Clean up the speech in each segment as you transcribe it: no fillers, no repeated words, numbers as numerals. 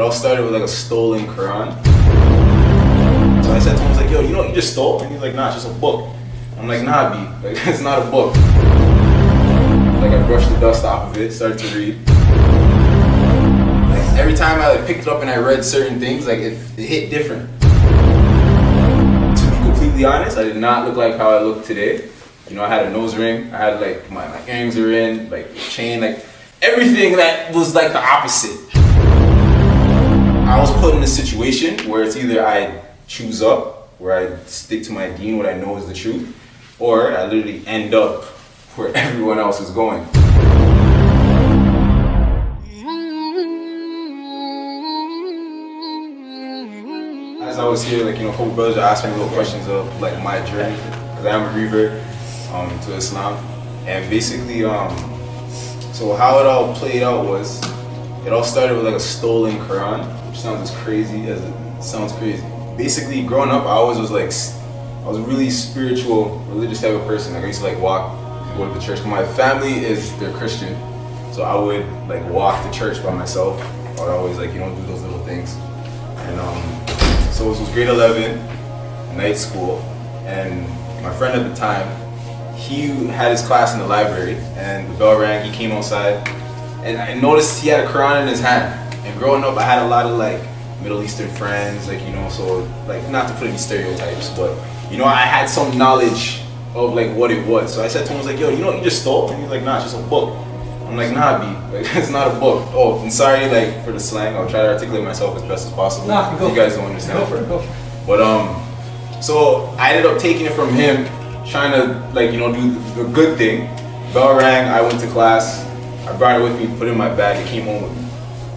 It all started with like a stolen Quran. So I said to him, I was like, yo, you know what you just stole? And he's like, nah, it's just a book. I'm like, nah, B, like, it's not a book. Like, I brushed the dust off of it, started to read. Like, every time I like picked it up and I read certain things, like, it hit different. To be completely honest, I did not look like how I look today. You know, I had a nose ring, I had like, my earrings were in, like, chain, like, everything that was like the opposite. I was put in a situation where it's either I choose up, where I stick to my deen, what I know is the truth, or I literally end up where everyone else is going. As I was here, like, you know, a couple brothers are asking me little questions of like my journey, because I am a revert to Islam, and basically, so how it all played out was, it all started with like a stolen Quran, which sounds as crazy as it sounds crazy. Basically, growing up, I always was like, I was a really spiritual, religious type of person. Like I used to like walk, go to the church. My family they're Christian, so I would like walk to church by myself. I would always like, you know, do those little things. And so this was grade 11, night school, and my friend at the time, he had his class in the library, and the bell rang, he came outside, and I noticed he had a Quran in his hand. And growing up, I had a lot of like Middle Eastern friends, like, you know, so like, not to put any stereotypes, but you know, I had some knowledge of like what it was. So I said to him, I was like, yo, you know what you just stole? And he's like, nah, it's just a book. I'm like, nah, B, like, it's not a book. Oh, and sorry like for the slang, I'll try to articulate myself as best as possible. Nah, you guys don't understand. Go for it. But so I ended up taking it from him, trying to like, you know, do the good thing. Bell rang, I went to class, I brought it with me, put it in my bag, it came home with me.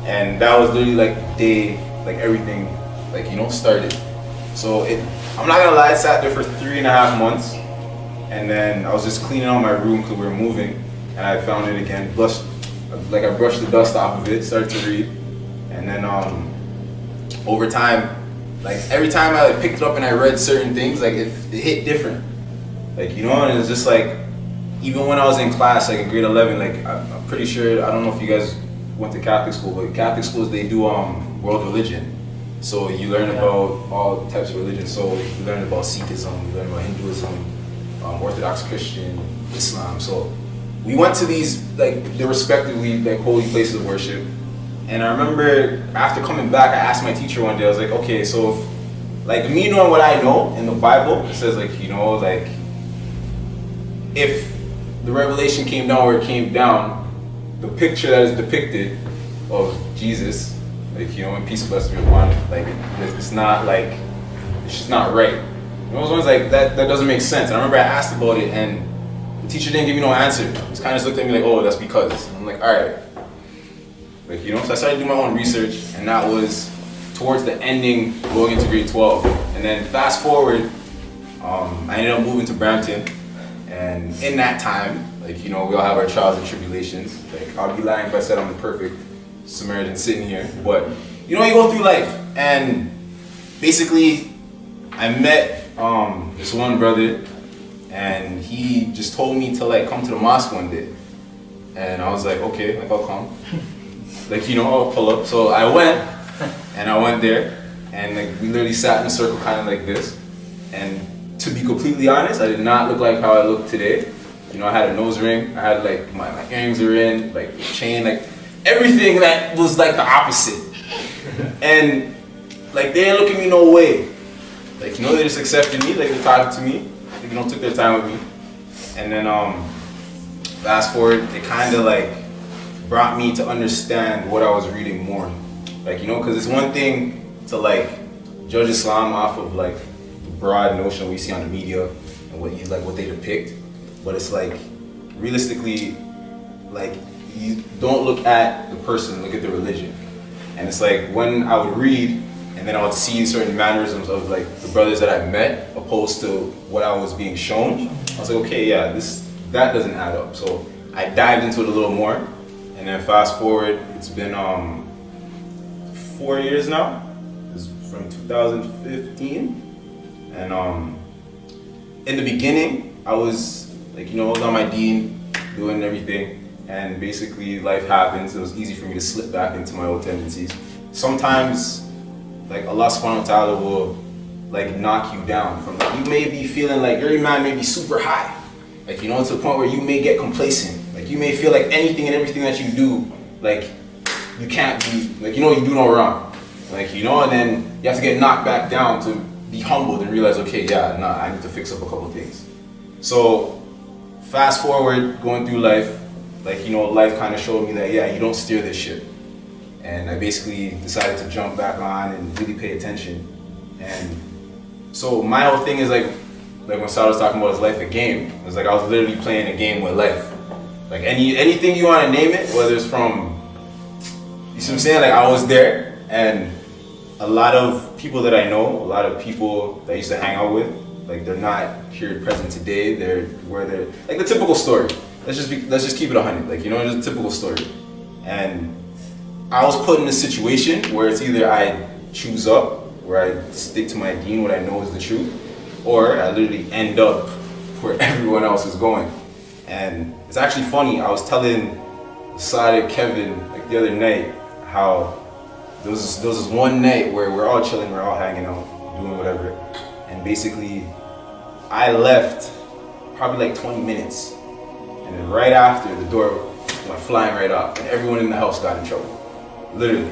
And that was literally like the day, like everything, like, you know, started. So I'm not gonna lie, I sat there for 3.5 months, and then I was just cleaning out my room because we were moving, and I found it again, I brushed the dust off of it, started to read, and then over time, like every time I like picked it up and I read certain things, like it hit different. Like, you know, and it's just like, even when I was in class, like in grade 11, like I'm pretty sure, I don't know if you guys went to Catholic school, but Catholic schools, they do world religion. So you learn about all types of religion. So you learn about Sikhism, you learn about Hinduism, Orthodox Christian, Islam. So we went to these, like, they're respectively like holy places of worship. And I remember after coming back, I asked my teacher one day, I was like, okay, so if, like, me knowing what I know in the Bible, it says like, you know, like, if the revelation came down where it came down, the picture that is depicted of Jesus, like, you know, in peace and blessings be upon it, like, it's not like, it's just not right. You know, I was like, that doesn't make sense. And I remember I asked about it, and the teacher didn't give me no answer. He just kind of just looked at me like, oh, that's because. And I'm like, all right. Like, you know, so I started doing my own research, and that was towards the ending, going into grade 12. And then fast forward, I ended up moving to Brampton, and in that time, like, you know, we all have our trials and tribulations. Like, I'll be lying if I said I'm the perfect Samaritan sitting here, but you know, you go through life, and basically, I met this one brother, and he just told me to like come to the mosque one day, and I was like, okay, like I'll come, like, you know, I'll pull up. So I went, and I went there, and like we literally sat in a circle, kind of like this, and to be completely honest, I did not look like how I look today. You know, I had a nose ring, I had like my earrings were in, like chain, like everything that was like the opposite. And like they didn't look at me no way. Like, you know, they just accepted me, like they talked to me, like, you know, took their time with me. And then fast forward, it kind of like brought me to understand what I was reading more. Like, you know, because it's one thing to like judge Islam off of like the broad notion we see on the media and what they depict. But it's like, realistically, like, you don't look at the person, look at the religion. And it's like, when I would read, and then I would see certain mannerisms of like the brothers that I met, opposed to what I was being shown, I was like, okay, yeah, that doesn't add up. So I dived into it a little more, and then fast forward, it's been 4 years now. It's from 2015, and in the beginning, I was like, you know, I was on my deen, doing everything, and basically life happens. It was easy for me to slip back into my old tendencies. sometimes like Allah subhanahu wa ta'ala will like knock you down from like, you may be feeling like your iman may be super high, like to the point where you may get complacent, like you may feel like anything and everything that you do, like you can't be like you do no wrong, like and then you have to get knocked back down to be humbled and realize, okay, I need to fix up a couple things. So fast forward going through life, like life kind of showed me that you don't steer this ship, and I basically decided to jump back on and really pay attention. And so my whole thing is like when Saad was talking about his life a game, it was like I was literally playing a game with life. Like anything you want to name it, whether it's from, you see what I'm saying, like I was there, and a lot of people that I know, a lot of people that I used to hang out with, like they're not here present today. They're like the typical story. Let's just keep it 100. Like it's a typical story. And I was put in a situation where it's either I choose up, where I stick to my deen, what I know is the truth, or I literally end up where everyone else is going. And it's actually funny. I was telling Saad and Kevin like the other night how there was this one night where we're all chilling, we're all hanging out, doing whatever, and basically I left probably like 20 minutes, and then right after the door went flying right off, and everyone in the house got in trouble, literally.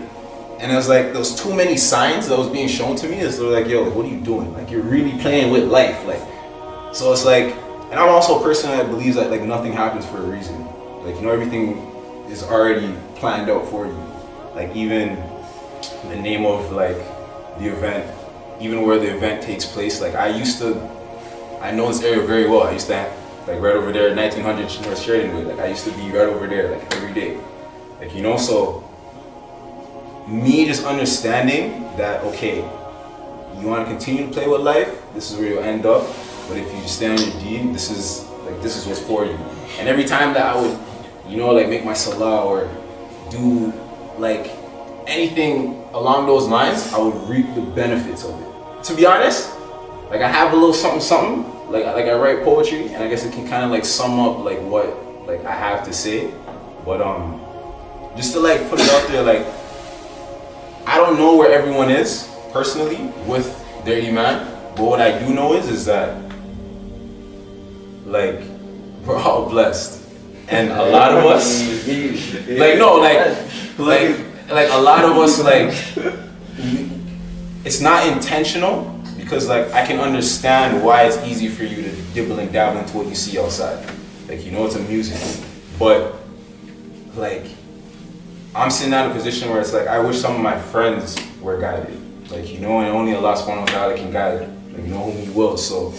And it was like there was too many signs that was being shown to me. It's like, yo, what are you doing? Like you're really playing with life, like. So it's like, and I'm also a person that believes that like nothing happens for a reason. Like everything is already planned out for you. Like even the name of like the event, even where the event takes place. Like I know this area very well. I used to like right over there, 1900 North Sheridan. Like I used to be right over there, like every day. Like so. Me just understanding that, okay, you want to continue to play with life, this is where you'll end up, but if you just stay on your deen, this is what's for you. And every time that I would, like make my salah or do like anything along those lines, I would reap the benefits of it. To be honest, like I have a little something, like I write poetry, and I guess it can kind of like sum up like what like I have to say, but just to like put it out there, like I don't know where everyone is personally with their iman, but what I do know is that like we're all blessed, and a lot of us like a lot of us like it's not intentional, because like I can understand why it's easy for you to dibble and dabble into what you see outside, like it's amusing, but like I'm sitting at a position where it's like I wish some of my friends were guided, like and only Allah subhanahu wa ta'ala can guide, like whom He will. So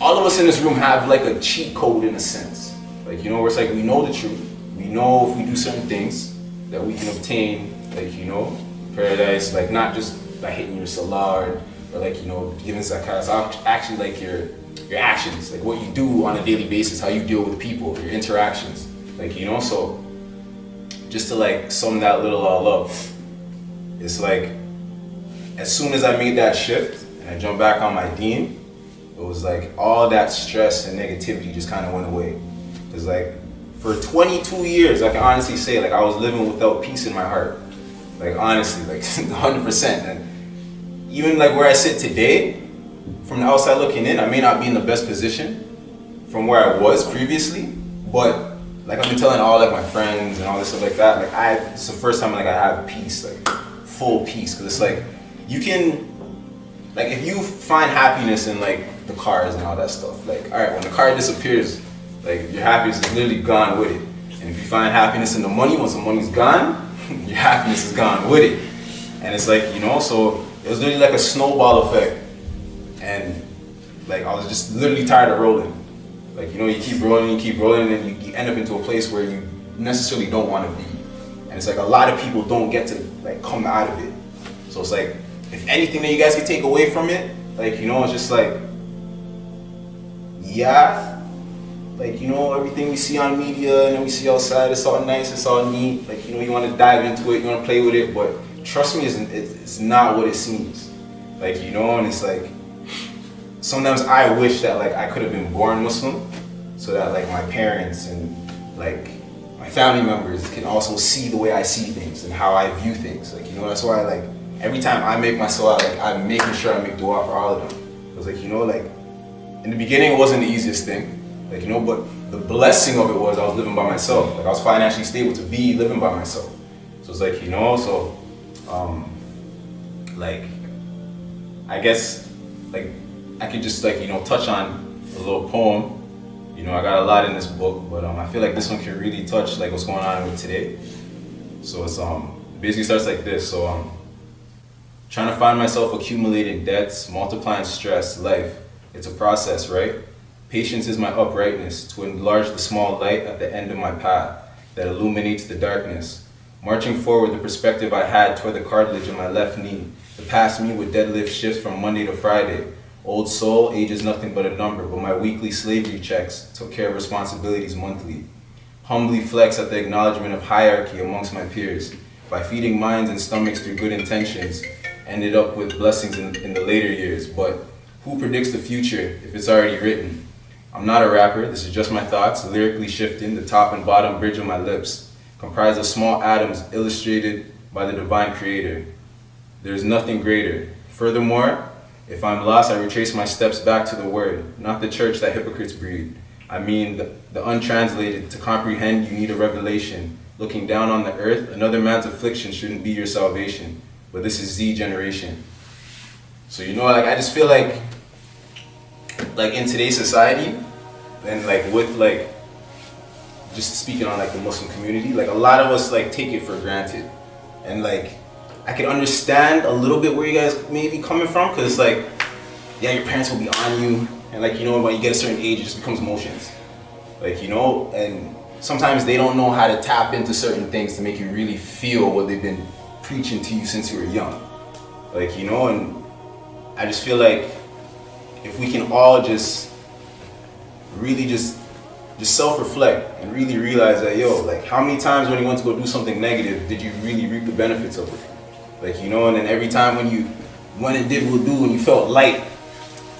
all of us in this room have like a cheat code in a sense, like where it's like we know the truth, we know if we do certain things that we can obtain, like paradise, like not just by hitting your salah or like giving zakat. It's actually like your actions, like what you do on a daily basis, how you deal with people, your interactions, like so. Just to like sum that little all up, it's like as soon as I made that shift and I jumped back on my deen, it was like all that stress and negativity just kind of went away. Because like for 22 years, I can honestly say like I was living without peace in my heart. Like honestly, like 100%. And even like where I sit today, from the outside looking in, I may not be in the best position from where I was previously, but like I've been telling all like my friends and all this stuff like that, like it's the first time like I have peace, like full peace, because it's like you can, like if you find happiness in like the cars and all that stuff, like all right, when the car disappears, like your happiness is literally gone with it. And if you find happiness in the money, once the money's gone, your happiness is gone with it. And it's like so it was literally like a snowball effect, and like I was just literally tired of rolling. Like you keep rolling, and you end up into a place where you necessarily don't want to be. And it's like a lot of people don't get to like come out of it. So it's like if anything that you guys can take away from it, like it's just like like everything we see on media and we see outside, it's all nice, it's all neat. Like you want to dive into it, you want to play with it, but trust me, it's not what it seems. Like and it's like. Sometimes I wish that like I could have been born Muslim, so that like my parents and like my my family members can also see the way I see things and how I view things. Like, you know, that's why, like, every time I make my salah, like, I'm making sure I make dua for all of them. Because, like, you know, like, in the beginning, it wasn't the easiest thing. Like, you know, but the blessing of it was I was living by myself. Like, I was financially stable to be living by myself. So it's like, you know, so, like, I guess, like, I could just, like, you know, touch on a little poem. You know, I got a lot in this book, but I feel like this one can really touch, like, what's going on with today. So it's, basically starts like this. So, trying to find myself accumulating debts, multiplying stress, life. It's a process, right? Patience is my uprightness to enlarge the small light at the end of my path that illuminates the darkness. Marching forward, the perspective I had toward the cartilage in my left knee. The past me with deadlift shifts from Monday to Friday. Old soul, age is nothing but a number, but my weekly slavery checks took care of responsibilities monthly. Humbly flex at the acknowledgement of hierarchy amongst my peers. By feeding minds and stomachs through good intentions, ended up with blessings in the later years. But who predicts the future if it's already written? I'm not a rapper, this is just my thoughts, lyrically shifting the top and bottom bridge of my lips, comprised of small atoms illustrated by the divine creator. There is nothing greater. Furthermore, if I'm lost, I retrace my steps back to the word, not the church that hypocrites breed. I mean the untranslated. To comprehend, you need a revelation. Looking down on the earth, another man's affliction shouldn't be your salvation. But this is Z generation. So, you know, like, I just feel like in today's society, and like with, like, just speaking on, like, the Muslim community, like, a lot of us, like, take it for granted. And, like, I can understand a little bit where you guys may be coming from, because it's like, yeah, your parents will be on you, and, like, you know, when you get a certain age, it just becomes emotions. Like, you know, and sometimes they don't know how to tap into certain things to make you really feel what they've been preaching to you since you were young. Like, you know, and I just feel like if we can all just really just self-reflect and really realize that, yo, like, how many times when you went to go do something negative did you really reap the benefits of it? Like, you know, and then every time when you went and did wudu and you felt light,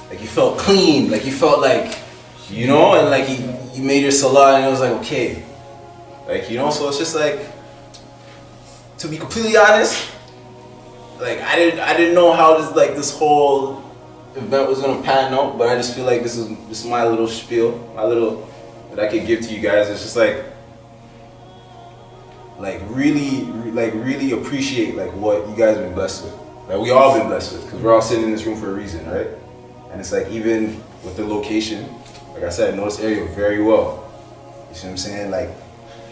like, you felt clean, like, you felt like, you know, and like you made your salah and it was like, okay. Like, you know, so it's just like, to be completely honest, like, I didn't know how this whole event was gonna pan out, but I just feel like this is my little spiel, that I could give to you guys. It's just really appreciate, like, what you guys have been blessed with. Like, we all been blessed with, because we're all sitting in this room for a reason, right? And it's like, even with the location, like I said, I know this area very well. You see what I'm saying? Like,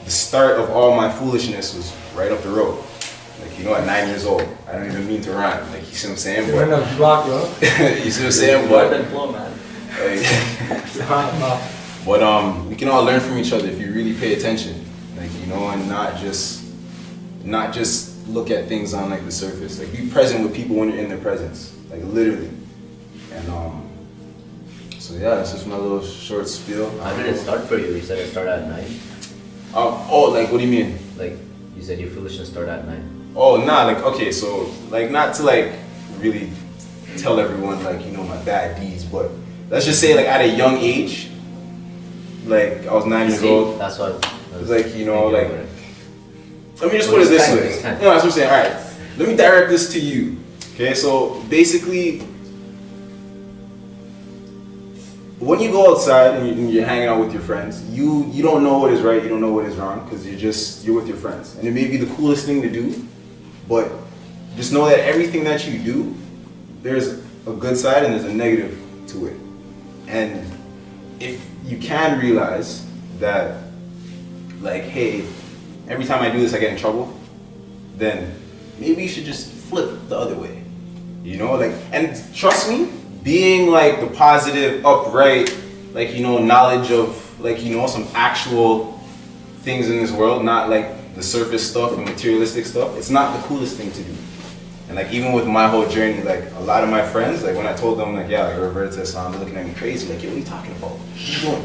the start of all my foolishness was right up the road. Like, you know, at 9 years old. I don't even mean to rhyme. Like, you see what I'm saying? You're in a block, bro. You see what I'm saying? But, flow, man. but we can all learn from each other if you really pay attention. Like, you know, and not just look at things on, like, the surface. Like, be present with people when you're in their presence. Like, literally. And so yeah, that's just my little short spiel. How did it start for you? You said it started at 9? Oh, like, what do you mean? Like, you said your foolishness started at 9. Oh, nah, like, okay, so, like, not to, like, really tell everyone, like, you know, my bad deeds, but let's just say, like, at a young age, like, I was 9 years old. That's what it was like, you know, like, let me just put it this way. You know, that's what I'm saying. All right, let me direct this to you. Okay, so basically, when you go outside and you're hanging out with your friends, you don't know what is right, you don't know what is wrong, because you're with your friends. And it may be the coolest thing to do, but just know that everything that you do, there's a good side and there's a negative to it. And if you can realize that, like, hey, every time I do this I get in trouble, then maybe you should just flip the other way. You know, like, and trust me, being, like, the positive, upright, like, you know, knowledge of, like, you know, some actual things in this world, not like the surface stuff and materialistic stuff, it's not the coolest thing to do. And, like, even with my whole journey, like, a lot of my friends, like, when I told them, like, yeah, like, I reverted to Islam, they're looking at me crazy, like, yo, what are you talking about? What are you doing?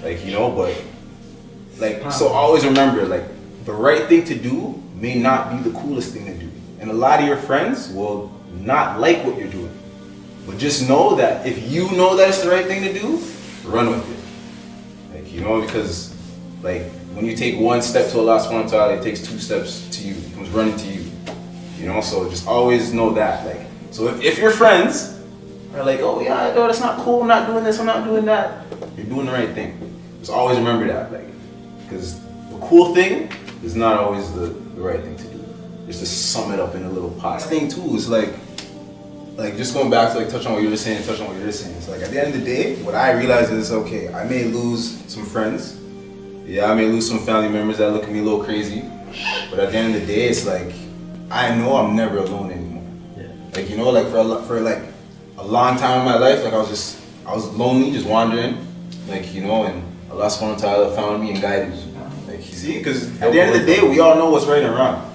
Like, you know, but, like, so always remember, like, the right thing to do may not be the coolest thing to do. And a lot of your friends will not like what you're doing. But just know that if you know that it's the right thing to do, run with it. Like, you know, because, like, when you take one step to Allah subhanahu wa ta'ala, it takes 2 steps to you. It comes running to you. You know, so just always know that. Like, so if your friends are like, oh yeah, no, that's not cool, I'm not doing this, I'm not doing that, you're doing the right thing. Just always remember that, like, because the cool thing is not always the right thing to do. Just to sum it up in a little pot. This thing too is like just going back to like touch on what you were saying, It's like at the end of the day, what I realize is, okay, I may lose some friends. Yeah, I may lose some family members that look at me a little crazy. But at the end of the day, it's like, I know I'm never alone anymore. Yeah. Like, you know, like for like a long time in my life, like I was lonely, just wandering. Like, you know, and Allah subhanahu wa ta'ala found me and guided me. Like, you see, because at the end of the day, we all know what's right and wrong.